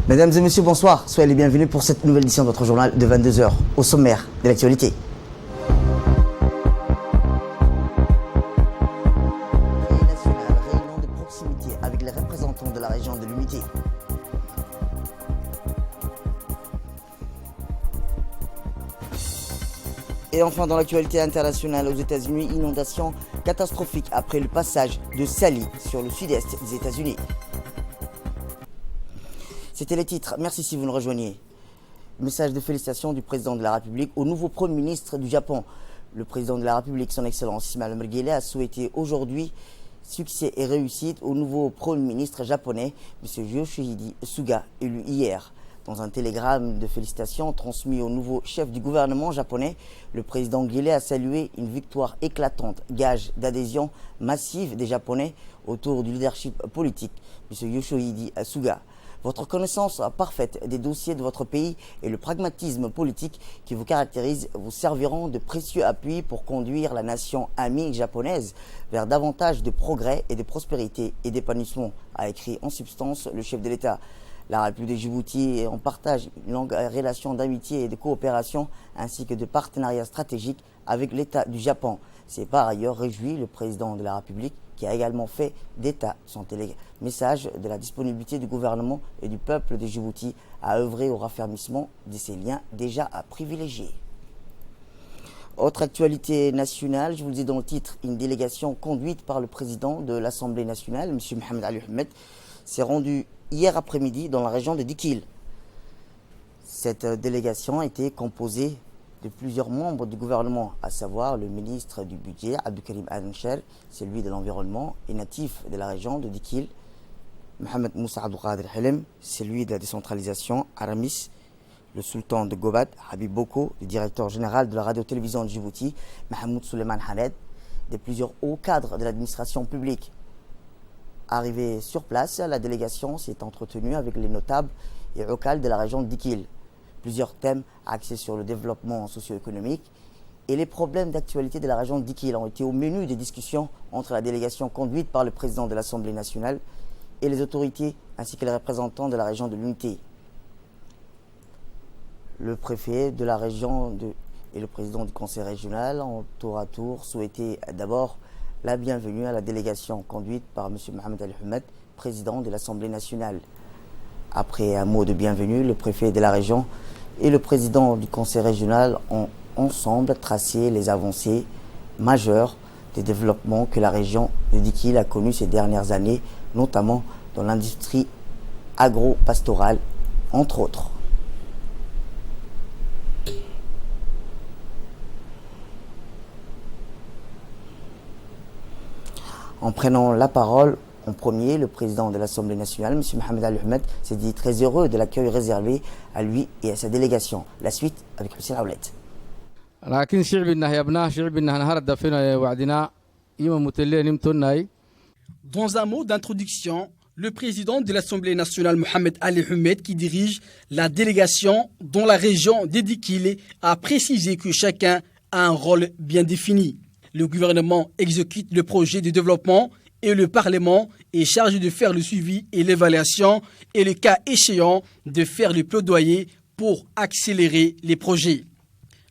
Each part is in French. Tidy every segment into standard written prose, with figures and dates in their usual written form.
Mesdames et messieurs, bonsoir. Soyez les bienvenus pour cette nouvelle édition de votre journal de 22h. Au sommaire de l'actualité. Réunion de proximité avec les représentants de la région de l'Unité. Et enfin, dans l'actualité internationale, aux États-Unis, inondation catastrophique après le passage de Sally sur le sud-est des États-Unis. C'était les titres. Merci si vous nous rejoignez. Message de félicitations du président de la République au nouveau Premier ministre du Japon. Le président de la République, son Excellence Ismaël Omar Guelleh, a souhaité aujourd'hui succès et réussite au nouveau Premier ministre japonais, M. Yoshihide Suga, élu hier. Dans un télégramme de félicitations transmis au nouveau chef du gouvernement japonais, le président Guelleh a salué une victoire éclatante, gage d'adhésion massive des Japonais autour du leadership politique, M. Yoshihide Suga. Votre connaissance parfaite des dossiers de votre pays et le pragmatisme politique qui vous caractérise vous serviront de précieux appuis pour conduire la nation amie japonaise vers davantage de progrès et de prospérité et d'épanouissement, a écrit en substance le chef de l'État. La République de Djibouti est en partage une longue relation d'amitié et de coopération ainsi que de partenariat stratégique avec l'État du Japon. C'est par ailleurs réjoui le président de la République qui a également fait d'état son message de la disponibilité du gouvernement et du peuple de Djibouti à œuvrer au raffermissement de ces liens déjà à privilégier. Autre actualité nationale, je vous le dis dans le titre, une délégation conduite par le président de l'Assemblée nationale, M. Mohamed Ali Ahmed, s'est rendue hier après-midi dans la région de Dikil. Cette délégation était composée de plusieurs membres du gouvernement, à savoir le ministre du budget, Abdelkarim Adencher, celui de l'environnement et natif de la région de Dikil, Mohamed Moussa Abdelkader Helem, celui de la décentralisation, Aramis, le sultan de Gobat, Habib Boko, le directeur général de la radio-télévision de Djibouti, Mahmoud Suleiman Khaled, de plusieurs hauts cadres de l'administration publique. Arrivée sur place, la délégation s'est entretenue avec les notables et locaux de la région de Dikil. Plusieurs thèmes axés sur le développement socio-économique et les problèmes d'actualité de la région de Dikil ont été au menu des discussions entre la délégation conduite par le président de l'Assemblée nationale et les autorités ainsi que les représentants de la région de l'Unité. Le préfet de la région et le président du conseil régional ont tour à tour souhaité d'abord la bienvenue à la délégation conduite par M. Mohamed Ali Ahmed, président de l'Assemblée nationale. Après un mot de bienvenue, le préfet de la région et le président du conseil régional ont ensemble tracé les avancées majeures des développements que la région de Dikil a connus ces dernières années, notamment dans l'industrie agro-pastorale, entre autres. En prenant la parole en premier, le président de l'Assemblée nationale, M. Mohamed Ali Ahmed, s'est dit très heureux de l'accueil réservé à lui et à sa délégation. La suite avec Hussein Aoulet. Dans un mot d'introduction, le président de l'Assemblée nationale, Mohamed Ali Ahmed, qui dirige la délégation dans la région de Dikil, a précisé que chacun a un rôle bien défini. Le gouvernement exécute le projet de développement et le Parlement est chargé de faire le suivi et l'évaluation et le cas échéant de faire le plaidoyer pour accélérer les projets.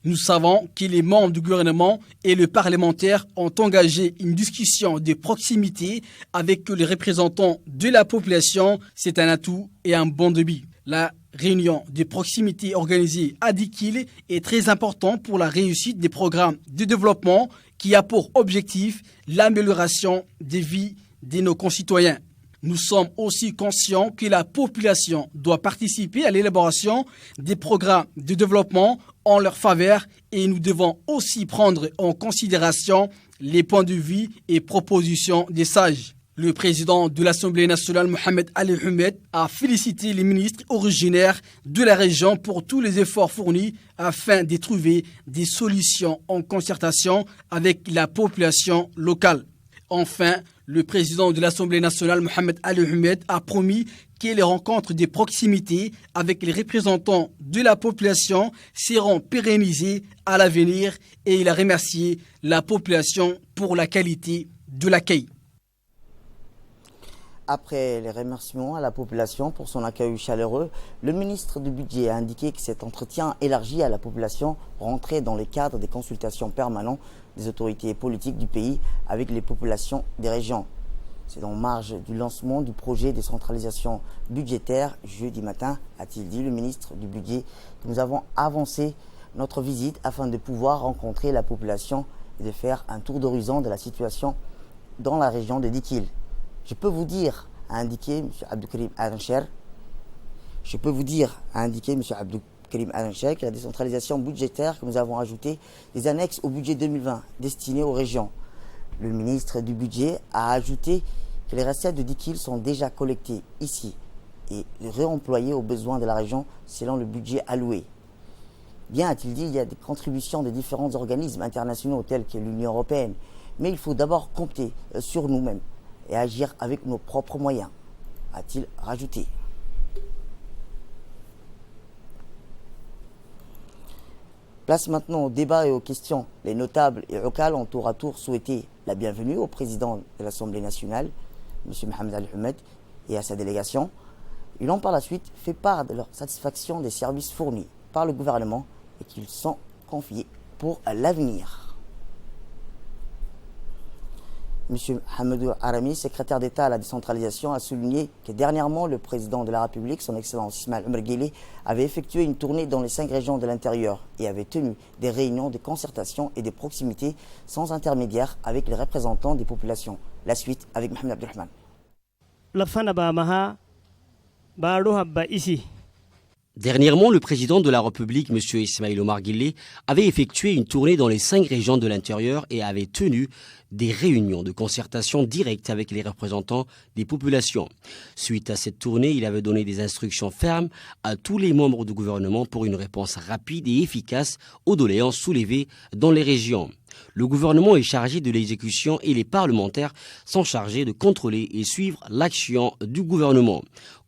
Nous savons que les membres du gouvernement et le parlementaire ont engagé une discussion de proximité avec les représentants de la population. C'est un atout et un bon début. La réunion de proximité organisée à Dikil est très importante pour la réussite des programmes de développement qui a pour objectif l'amélioration des vies de nos concitoyens. Nous sommes aussi conscients que la population doit participer à l'élaboration des programmes de développement en leur faveur et nous devons aussi prendre en considération les points de vue et propositions des sages. Le président de l'Assemblée nationale, Mohamed Ali Ahmed, a félicité les ministres originaires de la région pour tous les efforts fournis afin de trouver des solutions en concertation avec la population locale. Enfin, le président de l'Assemblée nationale, Mohamed Ali Ahmed, a promis que les rencontres de proximité avec les représentants de la population seront pérennisées à l'avenir et il a remercié la population pour la qualité de l'accueil. Après les remerciements à la population pour son accueil chaleureux, le ministre du Budget a indiqué que cet entretien élargi à la population rentrait dans le cadre des consultations permanentes des autorités politiques du pays avec les populations des régions. C'est en marge du lancement du projet de centralisation budgétaire jeudi matin, a-t-il dit le ministre du Budget, que nous avons avancé notre visite afin de pouvoir rencontrer la population et de faire un tour d'horizon de la situation dans la région de Dikil. Je peux vous dire, a indiqué M. Abdoukarim Arancher, que la décentralisation budgétaire que nous avons ajouté des annexes au budget 2020 destinées aux régions. Le ministre du Budget a ajouté que les recettes de Dikil sont déjà collectées ici et réemployées aux besoins de la région selon le budget alloué. Bien, a-t-il dit, il y a des contributions de différents organismes internationaux tels que l'Union européenne, mais il faut d'abord compter sur nous-mêmes et agir avec nos propres moyens, a-t-il rajouté. Place maintenant au débat et aux questions. Les notables et locales ont tour à tour souhaité la bienvenue au président de l'Assemblée nationale, M. Mohamed Ali Houmed, et à sa délégation. Ils ont par la suite fait part de leur satisfaction des services fournis par le gouvernement et qu'ils sont confiés pour l'avenir. M. Hamadou Arami, secrétaire d'État à la décentralisation, a souligné que dernièrement, le président de la République, son Excellence Ismaël Omar Guelleh, avait effectué une tournée dans les 5 régions de l'intérieur et avait tenu des réunions de concertation et de proximité sans intermédiaire avec les représentants des populations. La suite avec Mohamed Abdelrahman. Dernièrement, le président de la République, M. Ismaël Omar Guelleh, avait effectué une tournée dans les 5 régions de l'intérieur et avait tenu des réunions de concertation directe avec les représentants des populations. Suite à cette tournée, il avait donné des instructions fermes à tous les membres du gouvernement pour une réponse rapide et efficace aux doléances soulevées dans les régions. Le gouvernement est chargé de l'exécution et les parlementaires sont chargés de contrôler et suivre l'action du gouvernement.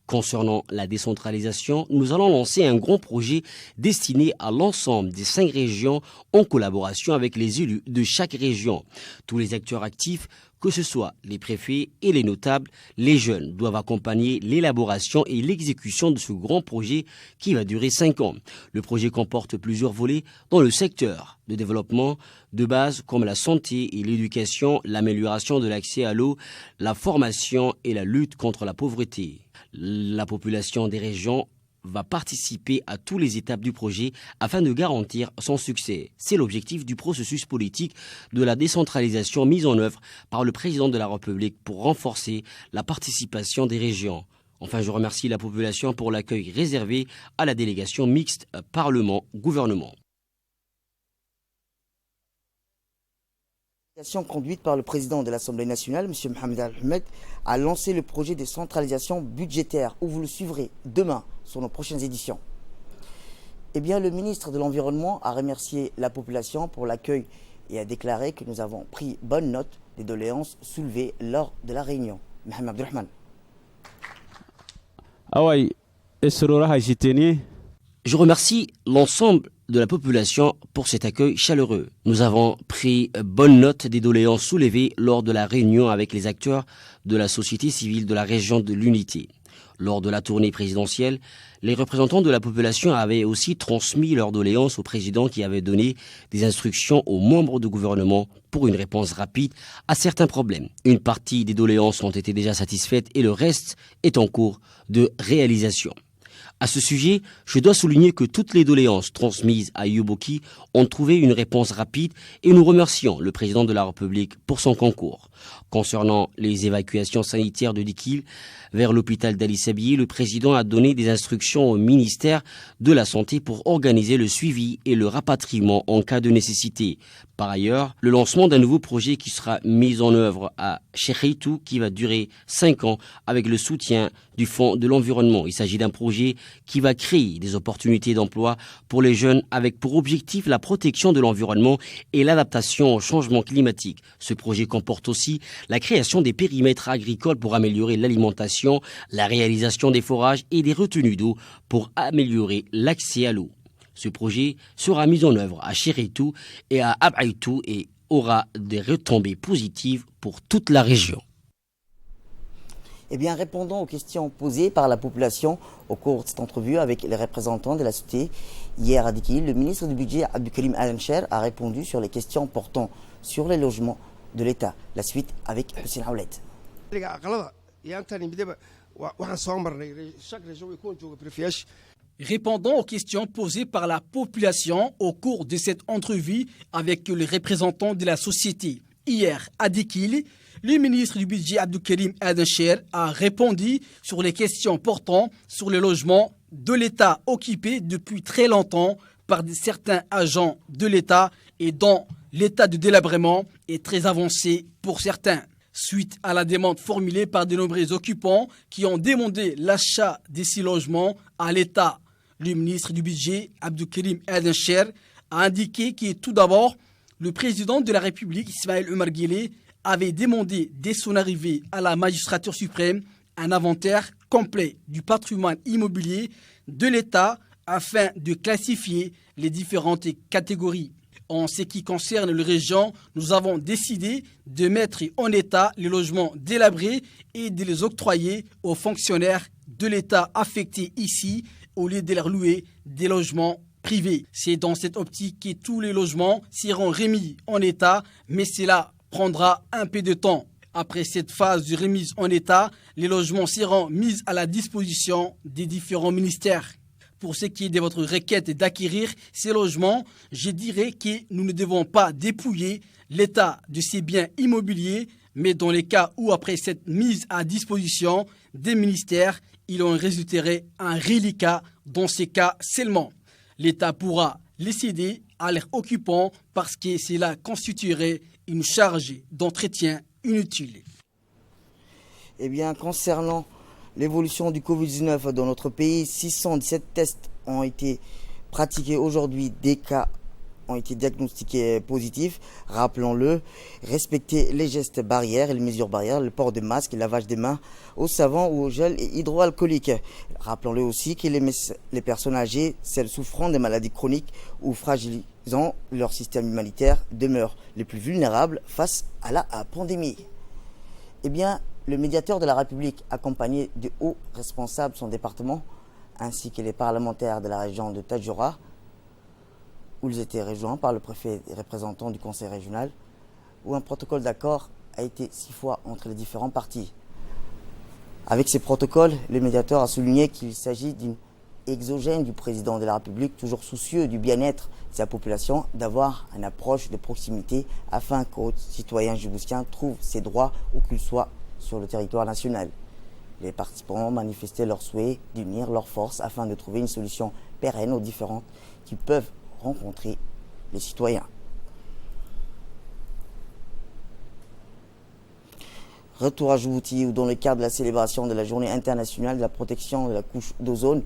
Concernant la décentralisation, nous allons lancer un grand projet destiné à l'ensemble des 5 régions en collaboration avec les élus de chaque région. Tous les acteurs actifs, que ce soit les préfets et les notables, les jeunes doivent accompagner l'élaboration et l'exécution de ce grand projet qui va durer 5 ans. Le projet comporte plusieurs volets dans le secteur de développement de base comme la santé et l'éducation, l'amélioration de l'accès à l'eau, la formation et la lutte contre la pauvreté. La population des régions va participer à toutes les étapes du projet afin de garantir son succès. C'est l'objectif du processus politique de la décentralisation mise en œuvre par le président de la République pour renforcer la participation des régions. Enfin, je remercie la population pour l'accueil réservé à la délégation mixte Parlement-Gouvernement. Conduite par le président de l'Assemblée nationale, M. Mohamed Ali Houmed, a lancé le projet de centralisation budgétaire où vous le suivrez demain sur nos prochaines éditions. Eh bien, le ministre de l'Environnement a remercié la population pour l'accueil et a déclaré que nous avons pris bonne note des doléances soulevées lors de la réunion. Mohamed Abdelrahman. Je remercie l'ensemble de la population pour cet accueil chaleureux. Nous avons pris bonne note des doléances soulevées lors de la réunion avec les acteurs de la société civile de la région de l'Unité. Lors de la tournée présidentielle, les représentants de la population avaient aussi transmis leurs doléances au président qui avait donné des instructions aux membres du gouvernement pour une réponse rapide à certains problèmes. Une partie des doléances ont été déjà satisfaites et le reste est en cours de réalisation. À ce sujet, je dois souligner que toutes les doléances transmises à Yuboki ont trouvé une réponse rapide et nous remercions le président de la République pour son concours. Concernant les évacuations sanitaires de Dikil vers l'hôpital d'Ali Sabihi, le président a donné des instructions au ministère de la Santé pour organiser le suivi et le rapatriement en cas de nécessité. Par ailleurs, le lancement d'un nouveau projet qui sera mis en œuvre à Cheikhitou qui va durer 5 ans avec le soutien du Fonds de l'environnement. Il s'agit d'un projet qui va créer des opportunités d'emploi pour les jeunes avec pour objectif la protection de l'environnement et l'adaptation au changement climatique. Ce projet comporte aussi la création des périmètres agricoles pour améliorer l'alimentation, la réalisation des forages et des retenues d'eau pour améliorer l'accès à l'eau. Ce projet sera mis en œuvre à Cheikhitou et à Abaitou et aura des retombées positives pour toute la région. Eh bien, répondant aux questions posées par la population au cours de cette entrevue avec les représentants de la société, hier à Dikil, le ministre du Budget Abdoukarim Al-Ansher a répondu sur les questions portant sur les logements de l'État. La suite avec Hussein Aoulet. Répondant aux questions posées par la population au cours de cette entrevue avec les représentants de la société, hier à Dikil, le ministre du Budget Abdoukarim Al-Ansher a répondu sur les questions portant sur les logements de l'État occupés depuis très longtemps par certains agents de l'État et dont l'état de délabrement est très avancé pour certains. Suite à la demande formulée par de nombreux occupants qui ont demandé l'achat de ces logements à l'État, le ministre du Budget Abdoukarim Al-Ansher a indiqué que tout d'abord, le président de la République, Ismaël Omar Guelleh, avait demandé dès son arrivée à la magistrature suprême un inventaire complet du patrimoine immobilier de l'État afin de classifier les différentes catégories. En ce qui concerne les régions, nous avons décidé de mettre en état les logements délabrés et de les octroyer aux fonctionnaires de l'État affectés ici au lieu de leur louer des logements privés. C'est dans cette optique que tous les logements seront remis en état, mais cela prendra un peu de temps. Après cette phase de remise en état, les logements seront mis à la disposition des différents ministères. Pour ce qui est de votre requête d'acquérir ces logements, je dirais que nous ne devons pas dépouiller l'État de ses biens immobiliers, mais dans les cas où, après cette mise à disposition des ministères, il en résulterait un reliquat. Dans ces cas seulement, l'État pourra les céder à leurs occupants parce que cela constituerait une charge d'entretien inutile. Eh bien, concernant l'évolution du Covid-19 dans notre pays, 617 tests ont été pratiqués aujourd'hui. Des cas ont été diagnostiqués positifs. Rappelons-le, respecter les gestes barrières et les mesures barrières, le port de masques, le lavage des mains au savon ou au gel hydroalcoolique. Rappelons-le aussi que les personnes âgées, celles souffrant de maladies chroniques ou fragilisant leur système immunitaire, demeurent les plus vulnérables face à la pandémie. Eh bien, le médiateur de la République, accompagné de hauts responsables de son département, ainsi que les parlementaires de la région de Tadjoura, où ils étaient rejoints par le préfet et représentants du conseil régional, où un protocole d'accord a été 6 fois entre les différents partis. Avec ces protocoles, le médiateur a souligné qu'il s'agit d'une exogène du président de la République, toujours soucieux du bien-être de sa population, d'avoir une approche de proximité afin qu'aux citoyens djiboutiens trouvent ses droits où qu'ils soient sur le territoire national. Les participants ont manifesté leur souhait d'unir leurs forces afin de trouver une solution pérenne aux différentes qui peuvent rencontrer les citoyens. Retour à Djibouti, où dans le cadre de la célébration de la journée internationale de la protection de la couche d'ozone,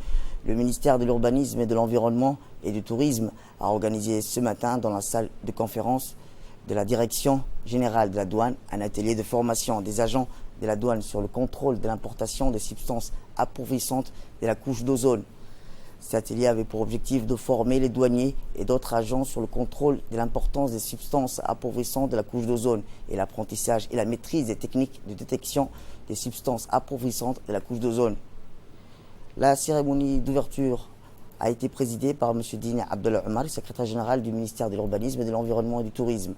le ministère de l'Urbanisme et de l'Environnement et du Tourisme a organisé ce matin dans la salle de conférence de la Direction générale de la douane un atelier de formation des agents de la douane sur le contrôle de l'importation des substances appauvrissantes de la couche d'ozone. Cet atelier avait pour objectif de former les douaniers et d'autres agents sur le contrôle de l'importance des substances appauvrissantes de la couche d'ozone et l'apprentissage et la maîtrise des techniques de détection des substances appauvrissantes de la couche d'ozone. La cérémonie d'ouverture a été présidée par M. Dine Abdullah Omar, secrétaire général du ministère de l'Urbanisme et de l'Environnement et du Tourisme.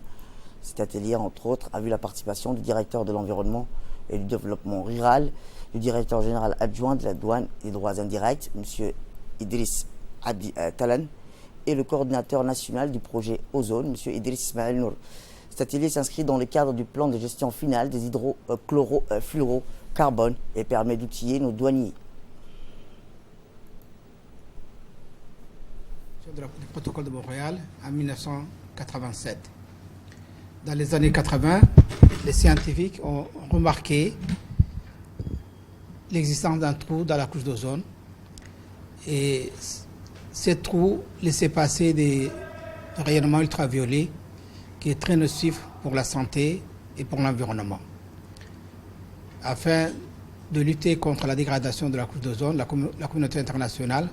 Cet atelier, entre autres, a vu la participation du directeur de l'Environnement et du Développement rural, du directeur général adjoint de la douane et des droits indirects, M. Idriss Abdi Talan, et le coordinateur national du projet Ozone, M. Idriss Ismaël Nour. Cet atelier s'inscrit dans le cadre du plan de gestion finale des hydrochlorofluorocarbone et permet d'outiller nos douaniers. Du protocole de Montréal en 1987. Dans les années 80, les scientifiques ont remarqué l'existence d'un trou dans la couche d'ozone. Et ce trou laissait passer des rayonnements ultraviolets qui est très nocif pour la santé et pour l'environnement. Afin de lutter contre la dégradation de la couche d'ozone, la communauté internationale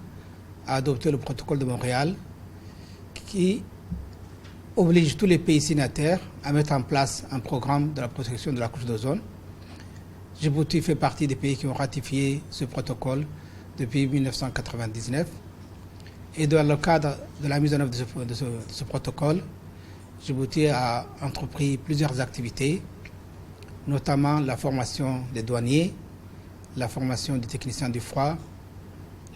a adopté le protocole de Montréal qui oblige tous les pays signataires à mettre en place un programme de la protection de la couche d'ozone. Djibouti fait partie des pays qui ont ratifié ce protocole depuis 1999. Et dans le cadre de la mise en œuvre de ce protocole, Djibouti a entrepris plusieurs activités, notamment la formation des douaniers, la formation des techniciens du froid,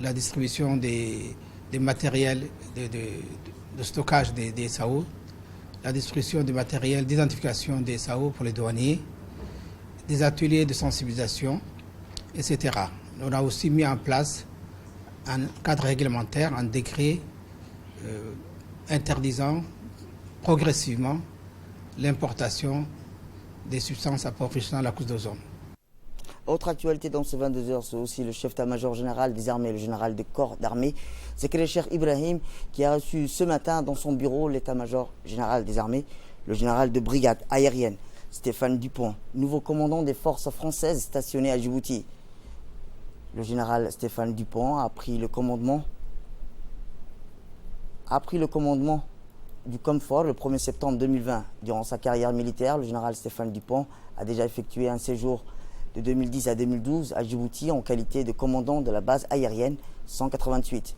la distribution des matériels de stockage des SAO, la distribution du matériel d'identification des SAO pour les douaniers, des ateliers de sensibilisation, etc. On a aussi mis en place un cadre réglementaire, un décret interdisant progressivement l'importation des substances appauvrissant la couche d'ozone. Autre actualité dans ce 22h, c'est aussi le chef d'état-major général des armées, le général de corps d'armée, Zekreshir Ibrahim, qui a reçu ce matin dans son bureau l'état-major général des armées, le général de brigade aérienne, Stéphane Dupont, nouveau commandant des forces françaises stationnées à Djibouti. Le général Stéphane Dupont a pris le commandement du Comfort le 1er septembre 2020. Durant sa carrière militaire, le général Stéphane Dupont a déjà effectué un séjour de 2010 à 2012 à Djibouti en qualité de commandant de la base aérienne 188.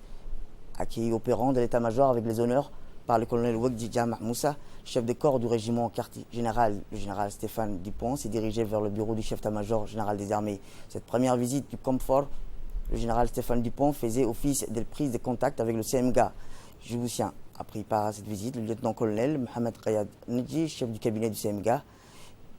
Accueilli opérant de l'état-major avec les honneurs par le colonel Wegdi Jama Moussa, chef de corps du régiment quartier général, le général Stéphane Dupont s'est dirigé vers le bureau du chef d'état-major général des armées. Cette première visite du Comfort, le général Stéphane Dupont faisait office de prise de contact avec le CMGA djiboutien. A pris part à cette visite le lieutenant-colonel Mohamed Rayad Nedji, chef du cabinet du CMGA.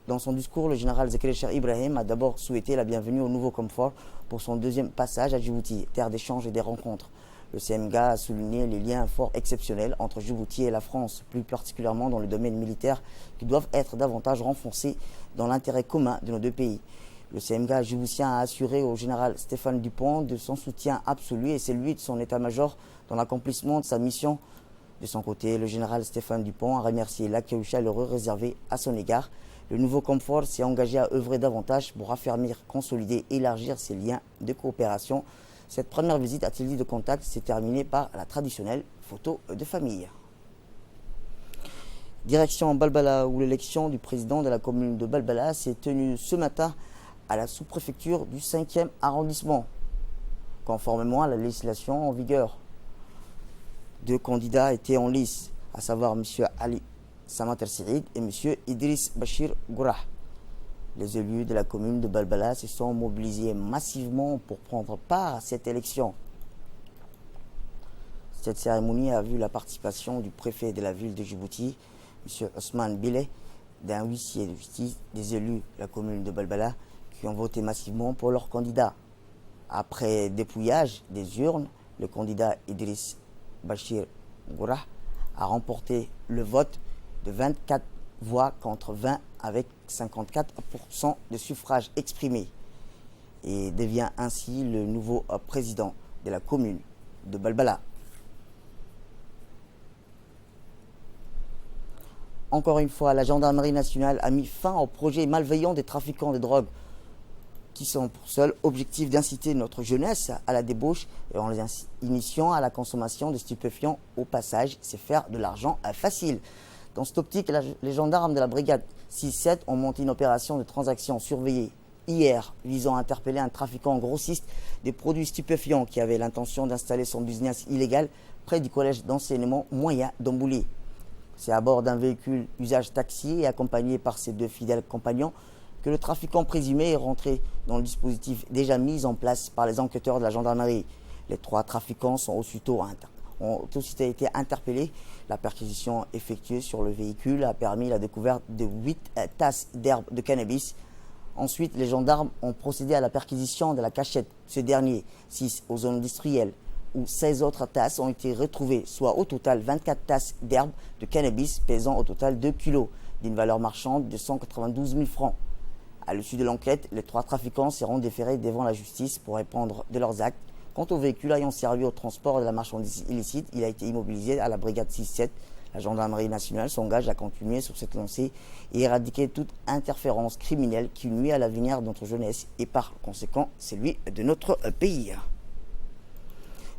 Dans son discours, le général Zekreshir Ibrahim a d'abord souhaité la bienvenue au nouveau Comfort pour son deuxième passage à Djibouti, terre d'échange et des rencontres. Le CMGA a souligné les liens forts exceptionnels entre Djibouti et la France, plus particulièrement dans le domaine militaire, qui doivent être davantage renforcés dans l'intérêt commun de nos deux pays. Le CMGA djiboutien a assuré au général Stéphane Dupont de son soutien absolu et celui de son état-major dans l'accomplissement de sa mission. De son côté, le général Stéphane Dupont a remercié l'accueil chaleureux réservé à son égard. Le nouveau Comfort s'est engagé à œuvrer davantage pour affermir, consolider et élargir ses liens de coopération. Cette première visite à Tilly de contact s'est terminée par la traditionnelle photo de famille. Direction Balbala, où l'élection du président de la commune de Balbala s'est tenue ce matin à la sous-préfecture du 5e arrondissement, conformément à la législation en vigueur. Deux candidats étaient en lice, à savoir M. Ali Samater Sirid et M. Idriss Bachir Gourah. Les élus de la commune de Balbala se sont mobilisés massivement pour prendre part à cette élection. Cette cérémonie a vu la participation du préfet de la ville de Djibouti, M. Ousmane Billet, d'un huissier de justice, des élus de la commune de Balbala qui ont voté massivement pour leur candidat. Après dépouillage des urnes, le candidat Idriss Bachir Gourah a remporté le vote de 24 voix contre 20 avec 54% de suffrages exprimés et devient ainsi le nouveau président de la commune de Balbala. Encore une fois, la gendarmerie nationale a mis fin au projet malveillant des trafiquants de drogue qui sont pour seul objectif d'inciter notre jeunesse à la débauche et en les initiant à la consommation de stupéfiants. Au passage, c'est faire de l'argent facile. Dans cette optique, les gendarmes de la brigade 6-7 ont monté une opération de transaction surveillée hier visant à interpeller un trafiquant grossiste des produits stupéfiants qui avait l'intention d'installer son business illégal près du collège d'enseignement moyen d'Ambouli. C'est à bord d'un véhicule usage taxi et accompagné par ses deux fidèles compagnons que le trafiquant présumé est rentré dans le dispositif déjà mis en place par les enquêteurs de la gendarmerie. Les trois trafiquants ont aussitôt été interpellés. La perquisition effectuée sur le véhicule a permis la découverte de 8 tasses d'herbe de cannabis. Ensuite, les gendarmes ont procédé à la perquisition de la cachette de ce dernier, 6 aux zones industrielles, où 16 autres tasses ont été retrouvées, soit au total 24 tasses d'herbe de cannabis pesant au total 2 kilos, d'une valeur marchande de 192 000 francs. À l'issue de l'enquête, les trois trafiquants seront déférés devant la justice pour répondre de leurs actes. Quant au véhicule ayant servi au transport de la marchandise illicite, il a été immobilisé à la brigade 6-7. La gendarmerie nationale s'engage à continuer sur cette lancée et éradiquer toute interférence criminelle qui nuit à l'avenir de notre jeunesse et par conséquent celui de notre pays.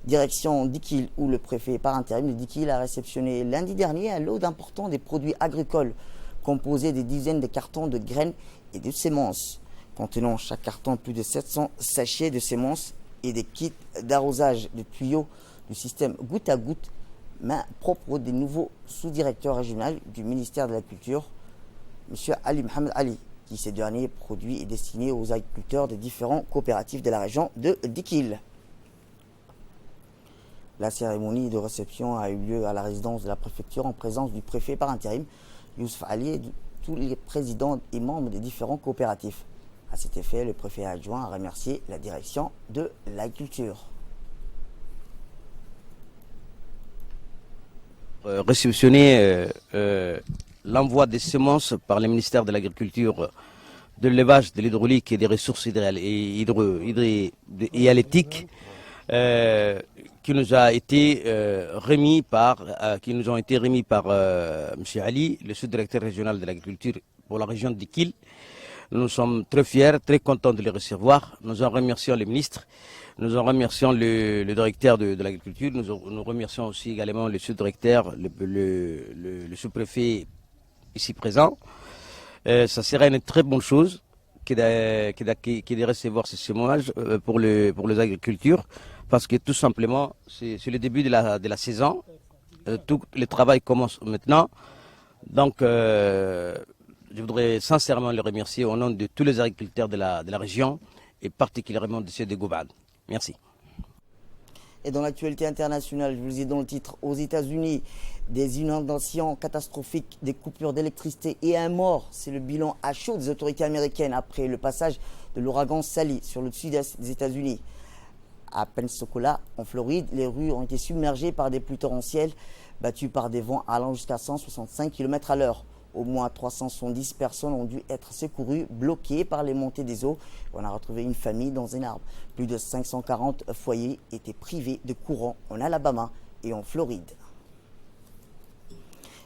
Direction Dikil, où le préfet par intérim de Dikil a réceptionné lundi dernier un lot d'importants des produits agricoles composés des dizaines de cartons de graines et de semences contenant chaque carton plus de 700 sachets de semences et des kits d'arrosage de tuyaux du système goutte à goutte, main propre des nouveaux sous-directeurs régionaux du ministère de la Culture, M. Ali Mohamed Ali, qui ces derniers produits est destiné aux agriculteurs des différents coopératifs de la région de Dikil. La cérémonie de réception a eu lieu à la résidence de la préfecture en présence du préfet par intérim, Youssouf Ali, et de tous les présidents et membres des différents coopératifs. À cet effet, le préfet adjoint a remercié la direction de l'agriculture. Réceptionner l'envoi des semences par le ministère de l'Agriculture, de l'élevage, de l'hydraulique et des ressources hydrauliques qui nous ont été remis par M. Ali, le sous-directeur régional de l'agriculture pour la région de Dikil. Nous sommes très fiers, très contents de les recevoir. Nous en remercions le ministre, nous en remercions le directeur de l'agriculture, nous remercions aussi également le sous-directeur, le sous-préfet ici présent. Ça serait une très bonne chose que de recevoir ces semences pour les agricultures, parce que tout simplement, c'est le début de la saison. Tout le travail commence maintenant. Donc, je voudrais sincèrement les remercier au nom de tous les agriculteurs de la région et particulièrement de ceux de Goubad. Merci. Et dans l'actualité internationale, je vous ai dans le titre, aux États-Unis, des inondations catastrophiques, des coupures d'électricité et un mort. C'est le bilan à chaud des autorités américaines après le passage de l'ouragan Sally sur le sud-est des États-Unis. À Pensacola, en Floride, les rues ont été submergées par des pluies torrentielles battues par des vents allant jusqu'à 165 km à l'heure. Au moins 370 personnes ont dû être secourues, bloquées par les montées des eaux. On a retrouvé une famille dans un arbre. Plus de 540 foyers étaient privés de courant en Alabama et en Floride.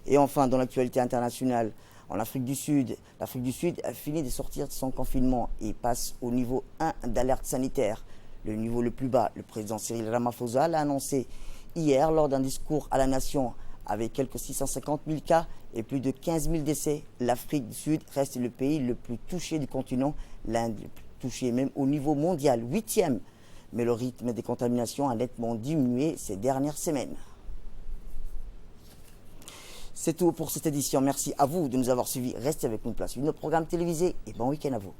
Et enfin, dans l'actualité internationale, en Afrique du Sud, l'Afrique du Sud a fini de sortir de son confinement et passe au niveau 1 d'alerte sanitaire. Le niveau le plus bas, le président Cyril Ramaphosa l'a annoncé hier lors d'un discours à la nation. Avec quelques 650 000 cas et plus de 15 000 décès, l'Afrique du Sud reste le pays le plus touché du continent, l'Inde le plus touché même au niveau mondial, 8e. Mais le rythme des contaminations a nettement diminué ces dernières semaines. C'est tout pour cette édition. Merci à vous de nous avoir suivis. Restez avec nous, place une autre programme télévisé et bon week-end à vous.